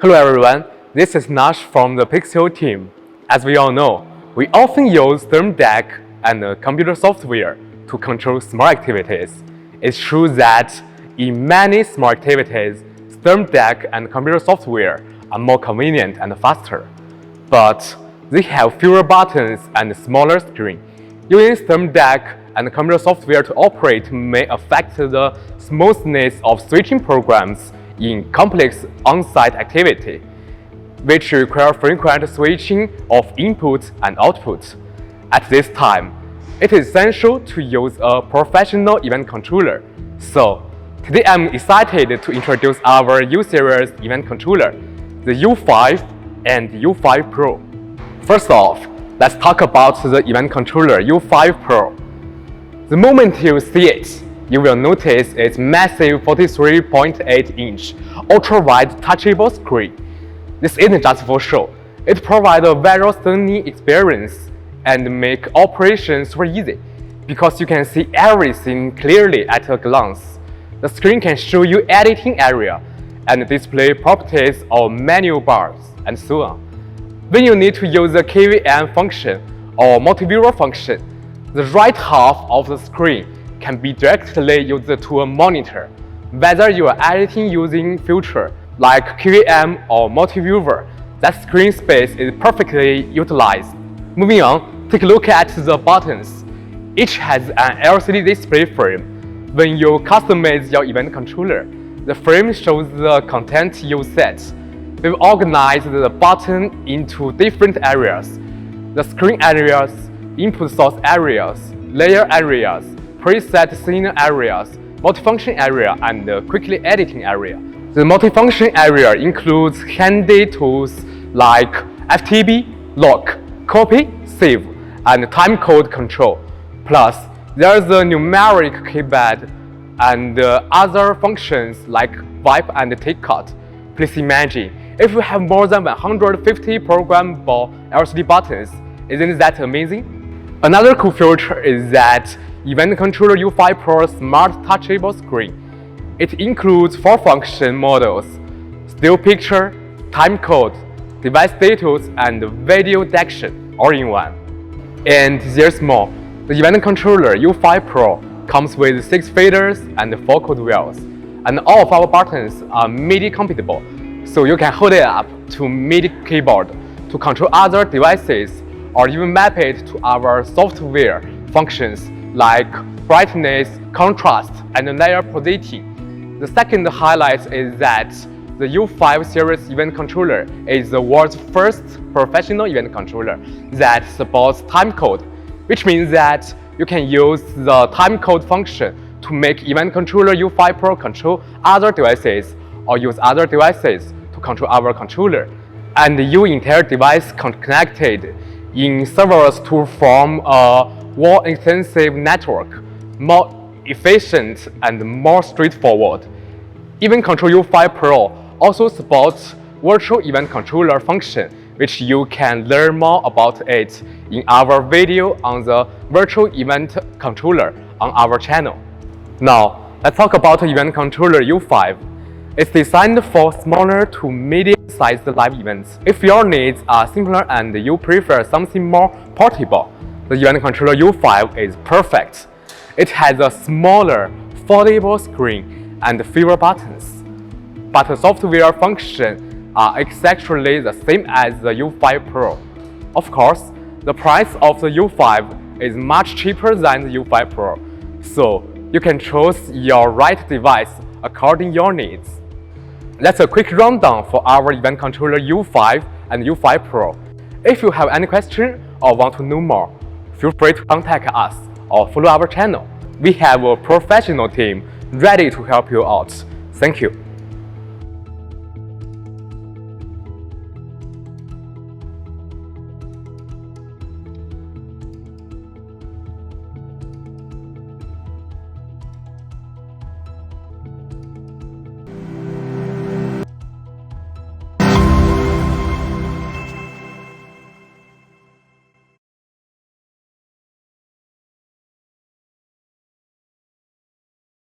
Hello everyone, this is Nash from the Pixel team. As we all know, we often use ThermDeck and computer software to control smart activities. It's true that in many smart activities, ThermDeck and computer software are more convenient and faster. But they have fewer buttons and a smaller screen. Using ThermDeck and computer software to operate may affect the smoothness of switching programs in complex on-site activity, which require frequent switching of input and output. At this time, it is essential to use a professional event controller. So, today I'm excited to introduce our U-series event controller, the U5 and U5 Pro. First off, let's talk about the event controller U5 Pro. The moment you see it, you will notice its massive 43.8-inch ultra-wide touchable screen. This isn't just for show. It provides a very stunning experience and makes operations super easy because you can see everything clearly at a glance. The screen can show you editing area and display properties of menu bars and so on. When you need to use the KVM function or multiviewer function, the right half of the screen can be directly used to a monitor. Whether you are editing using feature like KVM or multiviewer, that screen space is perfectly utilized. Moving on, take a look at the buttons. Each has an LCD display frame. When you customize your event controller, the frame shows the content you set. We've organized the button into different areas: the screen areas, input source areas, layer areas, preset scene areas, multifunction area, and quickly editing area. The multifunction area includes handy tools like FTB, lock, copy, save, and timecode control. Plus, there's a numeric keypad and other functions like wipe and takeout. Please imagine, if you have more than 150 programmable LCD buttons, isn't that amazing? Another cool feature is that Event Controller U5 Pro Smart Touchable Screen. It includes 4 function models: still picture, timecode, device status, and video detection, all in one. And there's more. The Event Controller U5 Pro comes with 6 faders and 4 code wheels, and all of our buttons are MIDI compatible, so you can hold it up to MIDI keyboard to control other devices or even map it to our software functions like brightness, contrast, and layer positioning. The second highlight is that the U5 series event controller is the world's first professional event controller that supports timecode, which means that you can use the timecode function to make event controller U5 Pro control other devices or use other devices to control our controller, and your entire device connected in servers to form a more extensive network, more efficient and more straightforward. Event Controller U5 Pro also supports virtual event controller function, which you can learn more about it in our video on the virtual event controller on our channel. Now, let's talk about Event Controller U5. It's designed for smaller to medium-sized live events. If your needs are simpler and you prefer something more portable, the Event Controller U5 is perfect. It has a smaller, foldable screen and fewer buttons. But the software functions are exactly the same as the U5 Pro. Of course, the price of the U5 is much cheaper than the U5 Pro, so you can choose your right device according to your needs. That's a quick rundown for our event controller U5 and U5 Pro. If you have any question or want to know more, feel free to contact us or follow our channel. We have a professional team ready to help you out. Thank you.